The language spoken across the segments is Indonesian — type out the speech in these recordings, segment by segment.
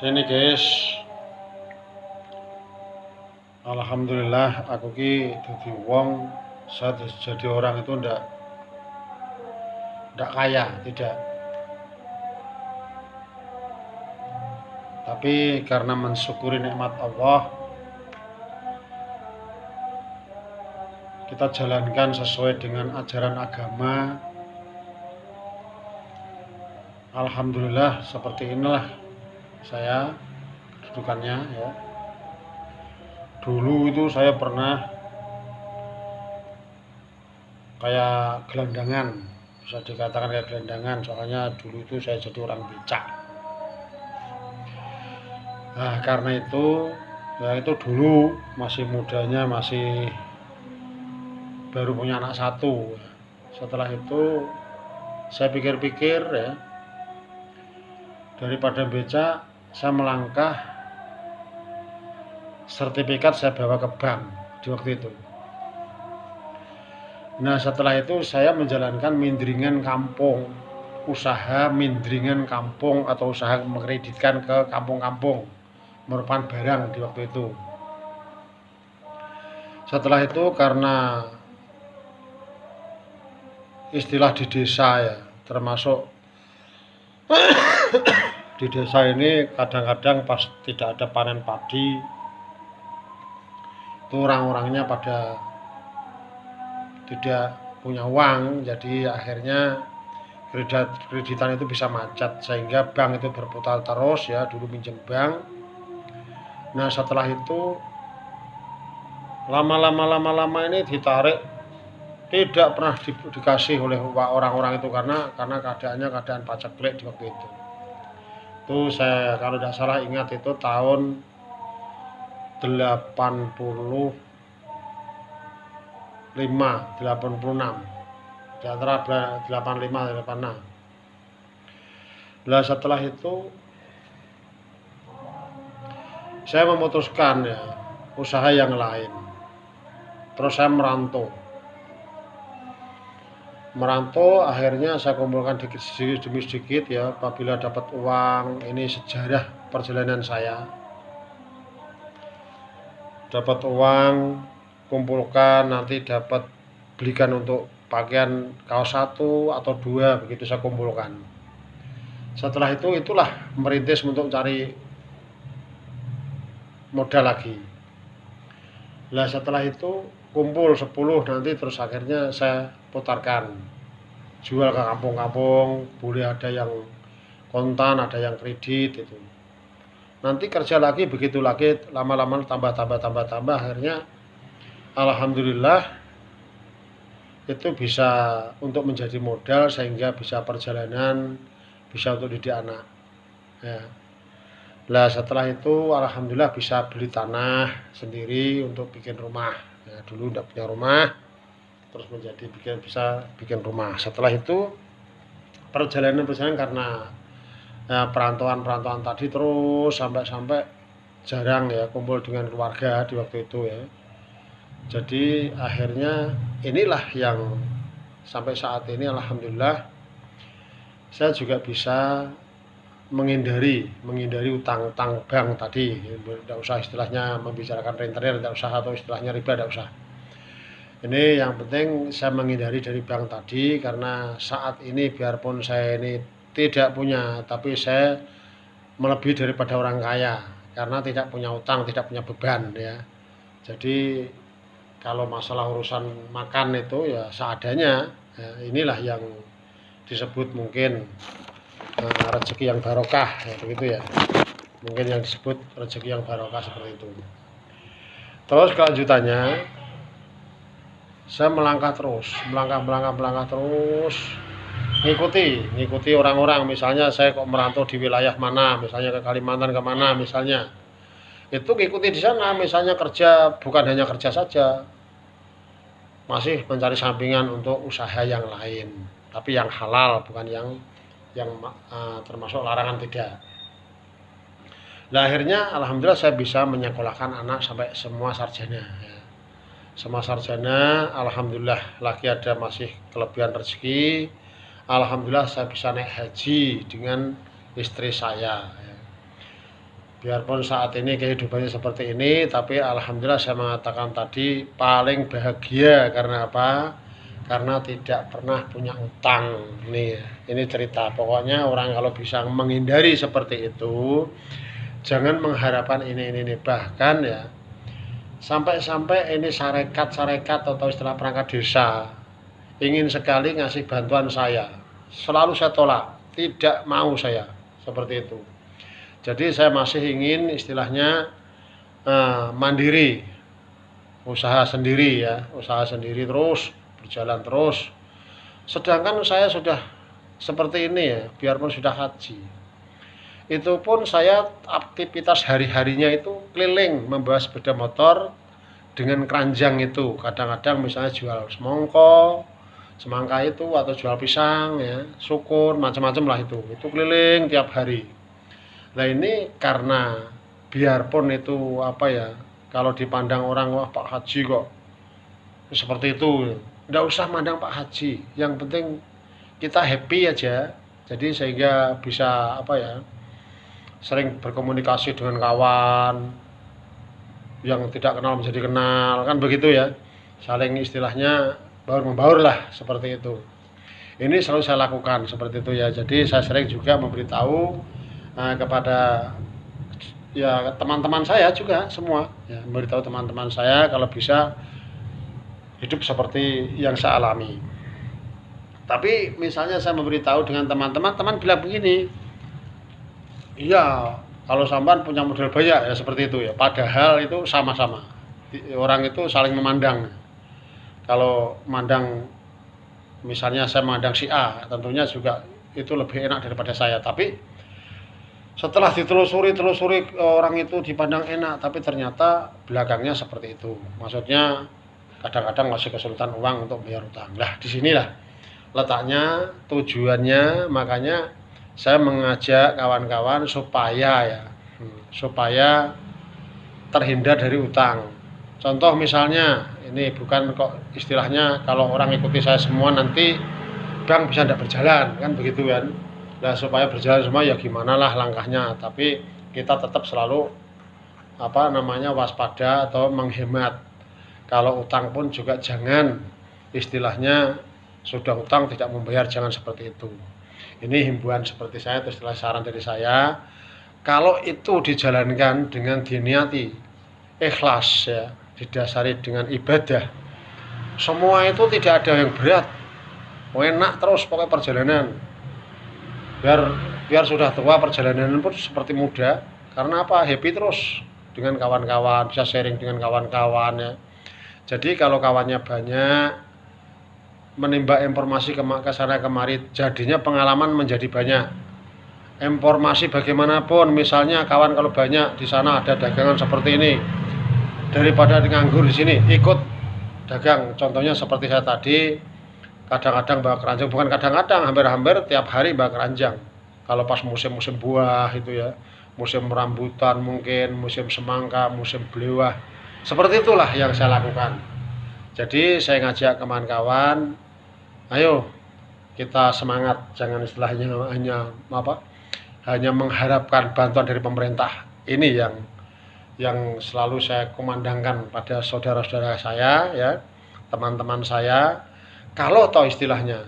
Ini guys, alhamdulillah aku ki jadi wong, saya jadi orang itu ndak kaya, tidak. Tapi karena mensyukuri nikmat Allah, kita jalankan sesuai dengan ajaran agama. Alhamdulillah seperti inilah saya kedudukannya ya. Dulu itu saya pernah kayak gelandangan, bisa dikatakan kayak gelandangan, soalnya dulu itu saya jadi orang becak. Nah karena itu ya, itu dulu masih mudanya, masih baru punya anak satu. Setelah itu saya pikir-pikir ya, daripada becak saya melangkah, sertifikat saya bawa ke bank di waktu itu. Nah setelah itu saya menjalankan mindringan kampung, usaha mindringan kampung atau usaha mengkreditkan ke kampung-kampung, merupakan barang di waktu itu. Setelah itu karena istilah di desa ya, termasuk di desa ini kadang-kadang pas tidak ada panen padi, itu orang-orangnya pada tidak punya uang, jadi akhirnya kreditan itu bisa macet, sehingga bank itu berputar terus ya, dulu minjem bank. Nah setelah itu lama-lama ini ditarik, tidak pernah dikasih oleh orang-orang itu karena keadaannya keadaan paceklik di waktu itu. Itu saya kalau tidak salah ingat itu tahun 86 di antara 85 dan 86. Nah setelah itu saya memutuskan ya usaha yang lain, terus saya merantau, akhirnya saya kumpulkan sedikit demi sedikit ya. Apabila dapat uang, ini sejarah perjalanan saya, dapat uang kumpulkan, nanti dapat belikan untuk pakaian kaos 1 atau 2, begitu saya kumpulkan. Setelah itu itulah merintis untuk cari modal lagi. Nah setelah itu kumpul 10, nanti terus akhirnya saya putarkan, jual ke kampung-kampung, boleh ada yang kontan, ada yang kredit itu. Nanti kerja lagi begitu lagi, lama-lama tambah, akhirnya alhamdulillah itu bisa untuk menjadi modal, sehingga bisa perjalanan, bisa untuk didik anak ya. Nah setelah itu alhamdulillah bisa beli tanah sendiri untuk bikin rumah ya. Dulu tidak punya rumah, terus bisa bikin rumah. Setelah itu perjalanan karena ya, perantauan tadi terus sampai jarang ya kumpul dengan keluarga di waktu itu ya. Jadi akhirnya inilah yang sampai saat ini alhamdulillah saya juga bisa menghindari utang bank tadi. Tidak usah istilahnya membicarakan rentenir, tidak usah, atau istilahnya riba, tidak usah. Ini yang penting saya menghindari dari bank tadi, karena saat ini biarpun saya ini tidak punya, tapi saya melebihi daripada orang kaya karena tidak punya utang, tidak punya beban ya. Jadi kalau masalah urusan makan itu ya seadanya ya, inilah yang disebut mungkin rezeki yang barokah ya, begitu ya. Mungkin yang disebut rezeki yang barokah seperti itu. Terus kelanjutannya saya melangkah terus, ngikuti orang-orang. Misalnya saya kok merantau di wilayah mana, misalnya ke Kalimantan kemana misalnya, itu ngikuti di sana. Misalnya kerja, bukan hanya kerja saja, masih mencari sampingan untuk usaha yang lain, tapi yang halal, bukan yang termasuk larangan, tidak. Nah akhirnya alhamdulillah saya bisa menyekolahkan anak sampai semua sarjana ya. Semua sarjana, alhamdulillah. Lagi ada masih kelebihan rezeki, alhamdulillah saya bisa naik haji dengan istri saya ya. Biarpun saat ini kehidupannya seperti ini, tapi alhamdulillah saya mengatakan tadi paling bahagia karena apa? Karena tidak pernah punya utang. Ini cerita. Pokoknya orang kalau bisa menghindari seperti itu, jangan mengharapkan ini. Bahkan ya, sampai-sampai ini sarekat-sarekat atau istilah perangkat desa ingin sekali ngasih bantuan saya, selalu saya tolak, tidak mau saya seperti itu. Jadi saya masih ingin istilahnya mandiri, usaha sendiri ya, usaha sendiri terus berjalan terus. Sedangkan saya sudah seperti ini ya, biarpun sudah haji, itu pun saya aktivitas hari-harinya itu keliling membawa sepeda motor dengan keranjang itu. Kadang-kadang misalnya jual semangka itu, atau jual pisang ya, sukun, macam-macam lah itu keliling tiap hari. Nah ini karena biarpun itu apa ya, kalau dipandang orang, wah Pak Haji kok seperti itu, nggak usah mandang Pak Haji, yang penting kita happy aja. Jadi sehingga bisa apa ya, sering berkomunikasi dengan kawan yang tidak kenal menjadi kenal, kan begitu ya, saling istilahnya baur-membaur lah seperti itu. Ini selalu saya lakukan seperti itu ya. Jadi saya sering juga memberitahu kepada ya teman-teman saya juga semua ya, memberitahu teman-teman saya kalau bisa hidup seperti yang saya alami. Tapi misalnya saya memberitahu dengan teman-teman, teman bilang begini, iya kalau sampean punya modal banyak ya seperti itu ya, padahal itu sama-sama orang itu saling memandang. Kalau mandang misalnya saya memandang si A, tentunya juga itu lebih enak daripada saya, tapi setelah ditelusuri orang itu dipandang enak, tapi ternyata belakangnya seperti itu. Maksudnya kadang-kadang masih kesulitan uang untuk bayar utang. Lah disinilah letaknya, tujuannya. Makanya saya mengajak kawan-kawan supaya terhindar dari utang. Contoh misalnya, ini bukan kok istilahnya kalau orang ikuti saya semua nanti bank bisa tidak berjalan, kan begitu kan. Nah supaya berjalan semua ya gimana lah langkahnya, tapi kita tetap selalu waspada atau menghemat. Kalau utang pun juga jangan istilahnya sudah utang tidak membayar, jangan seperti itu. Ini himbauan seperti saya, itu istilah saran dari saya. Kalau itu dijalankan dengan diniati ikhlas ya, didasari dengan ibadah, semua itu tidak ada yang berat, enak terus pokoknya perjalanan. Biar sudah tua perjalanan pun seperti muda. Karena apa? Happy terus dengan kawan-kawan, bisa sharing dengan kawan-kawan ya. Jadi kalau kawannya banyak, menimba informasi ke sana kemari, jadinya pengalaman menjadi banyak. Informasi bagaimanapun, misalnya kawan kalau banyak di sana ada dagangan seperti ini, daripada nganggur di sini, ikut dagang. Contohnya seperti saya tadi, kadang-kadang bawa keranjang, bukan kadang-kadang, hampir-hampir tiap hari bawa keranjang. Kalau pas musim-musim buah itu ya, musim rambutan mungkin, musim semangka, musim belewah, seperti itulah yang saya lakukan. Jadi saya ngajak kawan-kawan, ayo kita semangat, jangan istilahnya hanya mengharapkan bantuan dari pemerintah. Ini yang selalu saya kumandangkan pada saudara-saudara saya ya, teman-teman saya. Kalau tahu istilahnya,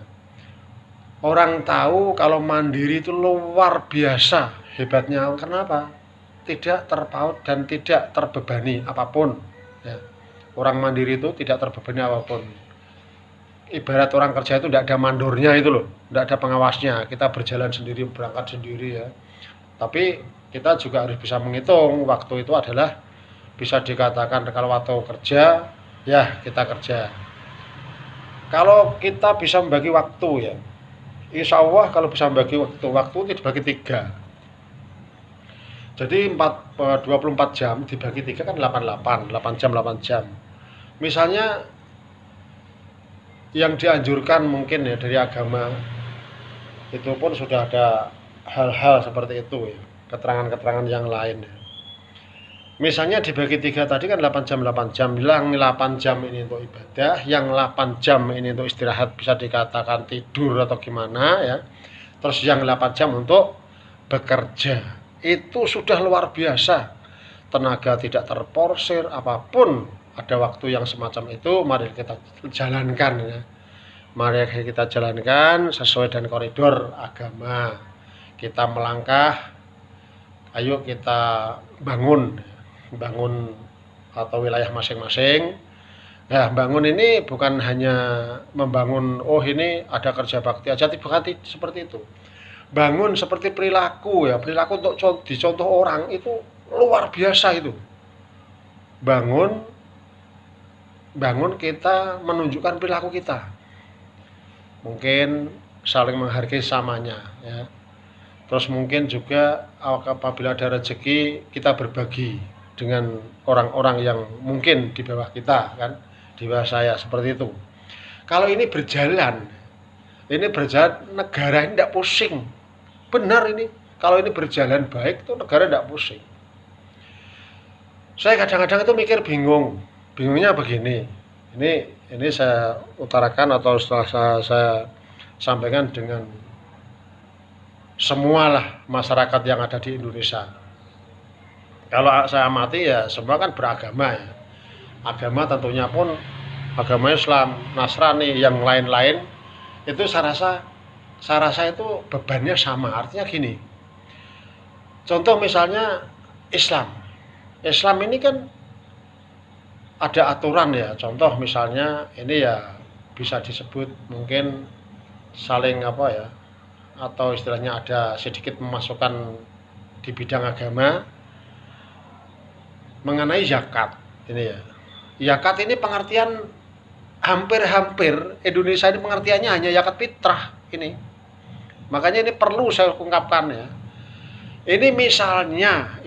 orang tahu kalau mandiri itu luar biasa hebatnya. Kenapa? Tidak terpaut dan tidak terbebani apapun ya. Orang mandiri itu tidak terbebani apapun. Ibarat orang kerja itu tidak ada mandornya itu loh, tidak ada pengawasnya. Kita berjalan sendiri, berangkat sendiri ya. Tapi kita juga harus bisa menghitung waktu itu adalah bisa dikatakan kalau waktu kerja ya kita kerja. Kalau kita bisa membagi waktu ya, insya Allah kalau bisa membagi waktu dibagi 3. Jadi 24 jam dibagi 3 kan 8 jam. Misalnya yang dianjurkan mungkin ya dari agama itu pun sudah ada hal-hal seperti itu ya, keterangan-keterangan yang lain ya. Misalnya dibagi 3 tadi kan 8 jam, yang 8 jam ini untuk ibadah, yang 8 jam ini untuk istirahat, bisa dikatakan tidur atau gimana ya. Terus yang 8 jam untuk bekerja. itu sudah luar biasa. Tenaga tidak terporsir, apapun ada waktu yang semacam itu, mari kita jalankan ya. Mari kita jalankan sesuai dengan koridor agama. Kita melangkah, ayo kita bangun atau wilayah masing-masing. Nah, bangun ini bukan hanya membangun, oh ini ada kerja bakti aja, bukan seperti itu. Bangun seperti perilaku ya, perilaku untuk dicontoh orang itu luar biasa itu. Bangun kita menunjukkan perilaku kita. Mungkin saling menghargai samanya ya. Terus mungkin juga apabila ada rezeki kita berbagi dengan orang-orang yang mungkin di bawah kita kan. Di bawah saya seperti itu. Kalau ini berjalan negara ini tidak pusing. Benar ini, kalau ini berjalan baik itu negara tidak pusing. Saya kadang-kadang itu mikir bingungnya begini. Ini saya utarakan atau setelah saya sampaikan dengan semualah masyarakat yang ada di Indonesia. Kalau saya amati ya semua kan beragama ya. Agama tentunya pun agama Islam, Nasrani, yang lain-lain itu saya rasa itu bebannya sama. Artinya gini, contoh misalnya Islam ini kan ada aturan ya. Contoh misalnya ini ya bisa disebut mungkin saling apa ya, atau istilahnya ada sedikit memasukkan di bidang agama mengenai zakat ini ya. Zakat ini pengertian hampir Indonesia ini pengertiannya hanya zakat fitrah ini. Makanya ini perlu saya ungkapkan ya. Ini misalnya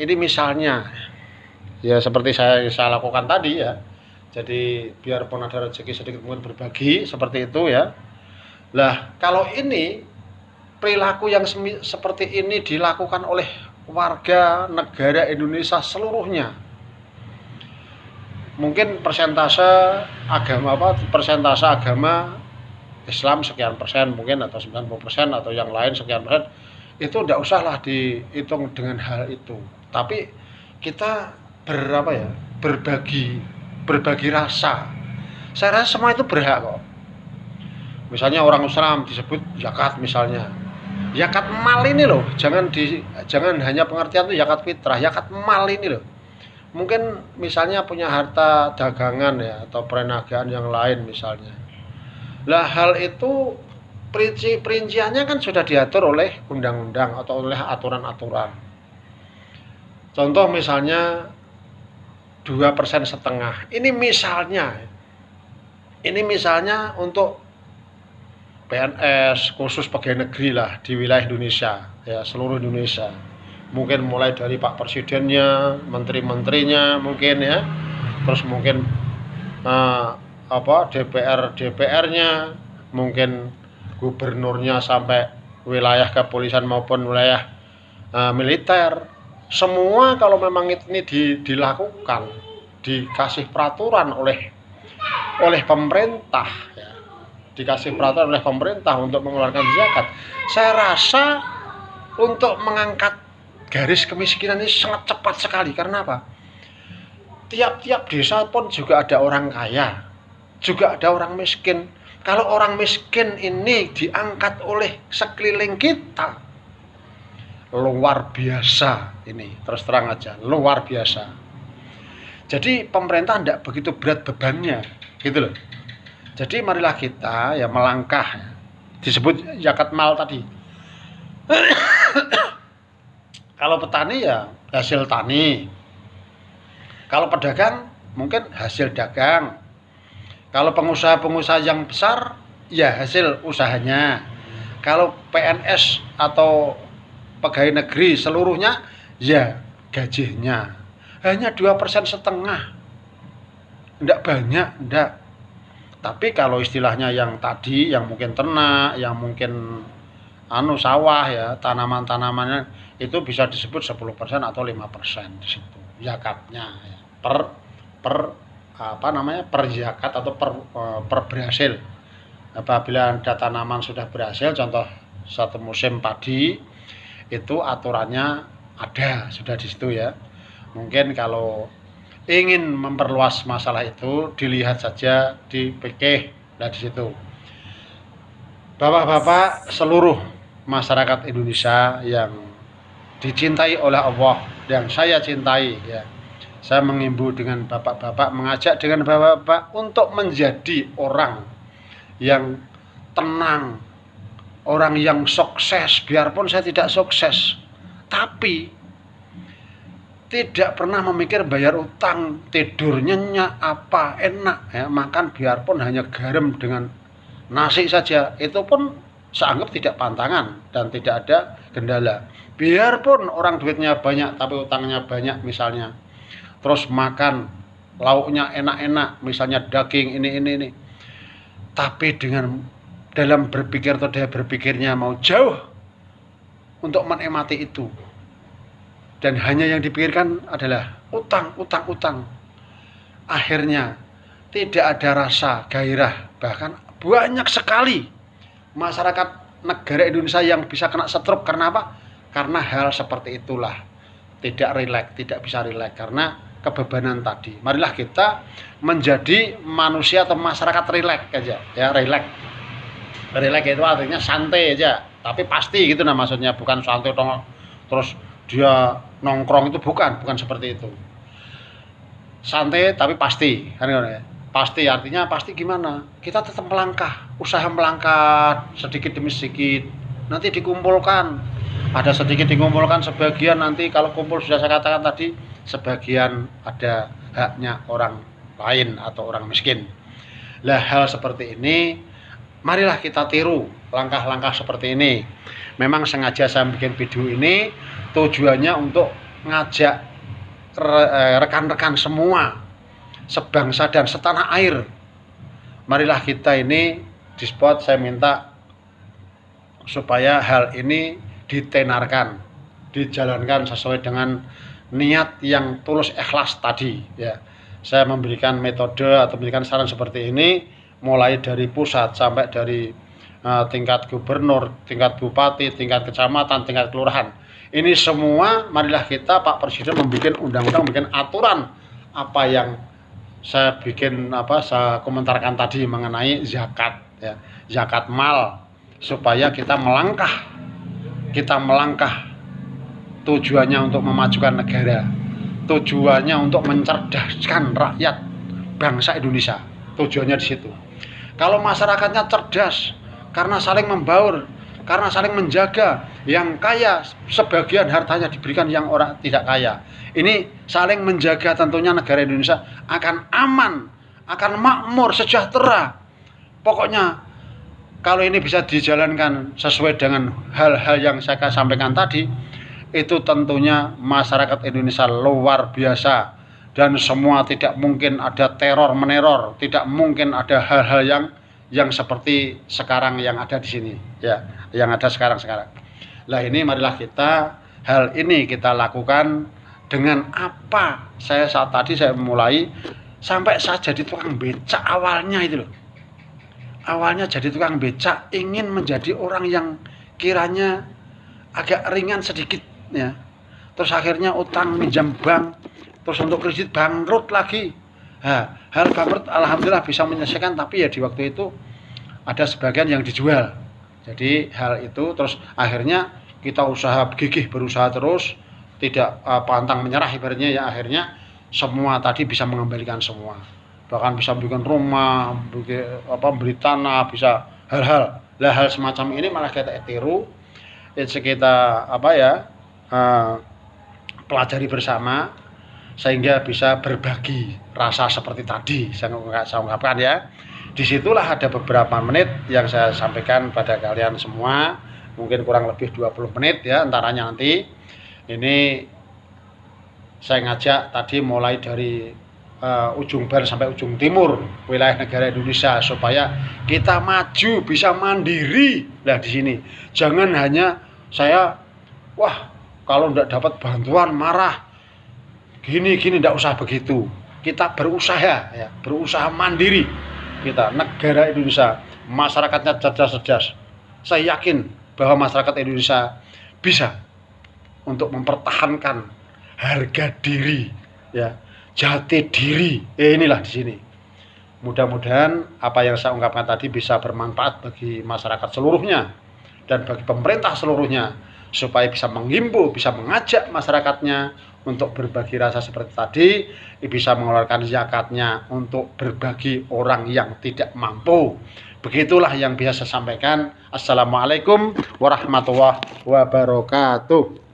ya seperti saya lakukan tadi ya. Jadi biarpun ada rezeki sedikit mungkin berbagi seperti itu ya. Lah kalau ini perilaku yang seperti ini dilakukan oleh warga negara Indonesia seluruhnya, mungkin persentase agama Islam sekian persen mungkin, atau 90% atau yang lain sekian persen, itu tidak usahlah dihitung dengan hal itu. Tapi kita berbagi rasa. Saya rasa semua itu berhak kok. Misalnya orang Islam disebut zakat misalnya. Zakat mal ini loh, jangan hanya pengertian itu zakat fitrah, zakat mal ini loh. Mungkin misalnya punya harta dagangan ya, atau perniagaan yang lain misalnya. Lah hal itu perinciannya kan sudah diatur oleh undang-undang atau oleh aturan-aturan. Contoh misalnya 2,5%. Ini misalnya untuk PNS khusus pegawai negeri lah di wilayah Indonesia ya, seluruh Indonesia. Mungkin mulai dari Pak Presidennya, menteri-menterinya mungkin ya, terus mungkin DPR-nya, mungkin gubernurnya sampai wilayah kepolisian maupun wilayah militer. Semua kalau memang ini dilakukan, dikasih peraturan oleh pemerintah ya, dikasih peraturan oleh pemerintah untuk mengeluarkan zakat, saya rasa untuk mengangkat garis kemiskinan ini sangat cepat sekali. Karena apa? Tiap-tiap desa pun juga ada orang kaya, juga ada orang miskin. Kalau orang miskin ini diangkat oleh sekeliling kita, luar biasa ini, terus terang aja, luar biasa. Jadi pemerintah tidak begitu berat bebannya, gitu loh. Jadi marilah kita ya melangkah, disebut zakat mal tadi. Kalau petani ya hasil tani. Kalau pedagang mungkin hasil dagang. Kalau pengusaha-pengusaha yang besar ya hasil usahanya. Kalau PNS atau pegawai negeri seluruhnya ya gajinya. Hanya 2,5%. Tidak banyak, tidak. Tapi kalau istilahnya yang tadi, yang mungkin ternak, yang mungkin sawah ya, tanaman-tanamannya, itu bisa disebut 10% atau 5% di situ zakatnya ya. per zakat atau per berhasil. Apabila ada tanaman sudah berhasil, contoh satu musim padi, itu aturannya ada sudah di situ ya. Mungkin kalau ingin memperluas masalah itu dilihat saja di fikih, nah di situ. Bapak-bapak seluruh masyarakat Indonesia yang dicintai oleh Allah, yang saya cintai ya. Saya mengimbau dengan bapak-bapak, mengajak dengan bapak-bapak untuk menjadi orang yang tenang, orang yang sukses, biarpun saya tidak sukses, tapi tidak pernah memikir bayar utang, tidur nyenyak, apa enak ya, makan biarpun hanya garam dengan nasi saja, itu pun saya anggap tidak pantangan dan tidak ada kendala. Biarpun orang duitnya banyak tapi utangnya banyak misalnya, terus makan lauknya enak-enak, misalnya daging ini, tapi dengan dalam berpikir atau daya berpikirnya mau jauh untuk menikmati itu, dan hanya yang dipikirkan adalah utang, akhirnya tidak ada rasa gairah. Bahkan banyak sekali masyarakat negara Indonesia yang bisa kena stroke. Karena apa? Karena hal seperti itulah, tidak rileks, tidak bisa rileks karena kebebanan tadi. Marilah kita menjadi manusia atau masyarakat rileks aja ya. Rileks itu artinya santai aja, tapi pasti gitu nah maksudnya, bukan santai terus dia nongkrong, itu bukan seperti itu. Santai tapi pasti kan ya. Pasti artinya pasti gimana? Kita tetap melangkah, usaha melangkah sedikit demi sedikit. Nanti dikumpulkan, ada sedikit dikumpulkan, sebagian nanti kalau kumpul sudah saya katakan tadi, sebagian ada haknya orang lain atau orang miskin. Lah hal seperti ini marilah kita tiru langkah-langkah seperti ini. Memang sengaja saya bikin video ini tujuannya untuk ngajak rekan-rekan semua sebangsa dan setanah air. Marilah kita ini di spot, saya minta supaya hal ini ditenarkan, dijalankan sesuai dengan niat yang tulus ikhlas tadi ya. Saya memberikan metode atau memberikan saran seperti ini mulai dari pusat sampai dari tingkat gubernur, tingkat bupati, tingkat kecamatan, tingkat kelurahan. Ini semua marilah kita, Pak Presiden membuat undang-undang, membuat aturan apa yang saya saya komentarkan tadi mengenai zakat ya, zakat mal, supaya kita melangkah tujuannya untuk memajukan negara, tujuannya untuk mencerdaskan rakyat bangsa Indonesia, tujuannya di situ. Kalau masyarakatnya cerdas karena saling membaur, karena saling menjaga, yang kaya sebagian hartanya diberikan yang orang tidak kaya. Ini saling menjaga, tentunya negara Indonesia akan aman, akan makmur, sejahtera. Pokoknya kalau ini bisa dijalankan sesuai dengan hal-hal yang saya sampaikan tadi, itu tentunya masyarakat Indonesia luar biasa, dan semua tidak mungkin ada teror meneror, tidak mungkin ada hal-hal yang seperti sekarang yang ada di sini ya, yang ada sekarang. Lah ini marilah hal ini kita lakukan dengan apa saat tadi saya mulai sampai saya jadi tukang becak awalnya itu loh. Awalnya jadi tukang becak ingin menjadi orang yang kiranya agak ringan sedikit ya. Terus akhirnya utang minjam bank, terus untuk kredit bangkrut lagi. Hal bangkrut alhamdulillah bisa menyelesaikan, tapi ya di waktu itu ada sebagian yang dijual. Jadi hal itu terus akhirnya kita berusaha terus, tidak pantang menyerah ibaratnya ya. Akhirnya semua tadi bisa mengembalikan semua, bahkan bisa bikin rumah, beli tanah, bisa hal-hal semacam ini malah kita tiru, kita pelajari bersama sehingga bisa berbagi rasa seperti tadi saya ungkapkan ya. Disitulah ada beberapa menit yang saya sampaikan pada kalian semua, mungkin kurang lebih 20 menit ya antaranya. Nanti ini saya ngajak tadi mulai dari ujung barat sampai ujung timur wilayah negara Indonesia supaya kita maju, bisa mandiri. Nah di sini jangan hanya saya kalau tidak dapat bantuan marah gini tidak usah begitu. Kita berusaha ya, berusaha mandiri. Kita negara Indonesia, masyarakatnya cerdas. Saya yakin bahwa masyarakat Indonesia bisa untuk mempertahankan harga diri, ya, jati diri. Inilah di sini. Mudah-mudahan apa yang saya ungkapkan tadi bisa bermanfaat bagi masyarakat seluruhnya dan bagi pemerintah seluruhnya, supaya bisa menghimbau, bisa mengajak masyarakatnya untuk berbagi rasa seperti tadi, bisa mengeluarkan zakatnya untuk berbagi orang yang tidak mampu. Begitulah yang bisa saya sampaikan. Assalamualaikum warahmatullahi wabarakatuh.